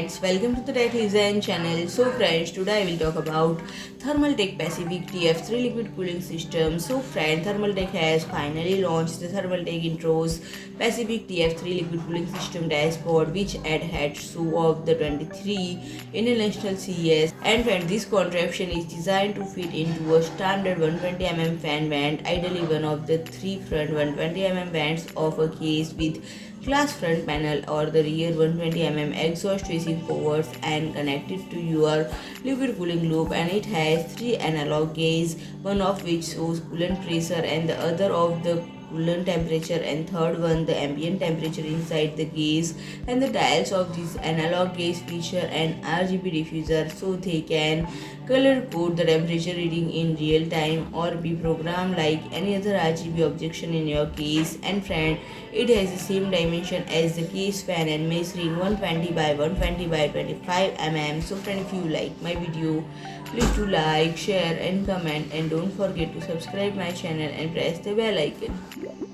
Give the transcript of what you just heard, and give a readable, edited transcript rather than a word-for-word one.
friends, welcome to the Tech Design channel. So friends, today I will talk about Thermaltake Pacific TF3 liquid cooling system. So friend, Thermaltake has finally launched the Thermaltake Intros Pacific TF3 liquid cooling system dashboard, which adheres to of the 23 International CES. And friend, this contraption is designed to fit into a standard 120 mm fan vent, ideally one of the three front 120 mm vents of a case with glass front panel or the rear 120 mm exhaust facing forwards and connected to your liquid cooling loop, and it has three analog gauges, one of which shows coolant pressure and the other of the coolant temperature, and third one the ambient temperature inside the gauge. And the dials of these analog gauge feature an RGB diffuser, so they can color code the temperature reading in real time or be programmed like any other RGB objection in your case. And friend, it has the same dimension as the case fan and measuring 120 by 120 by 25 mm. So friend, if you like my video, please do like, share and comment, and don't forget to subscribe my channel and press the bell icon.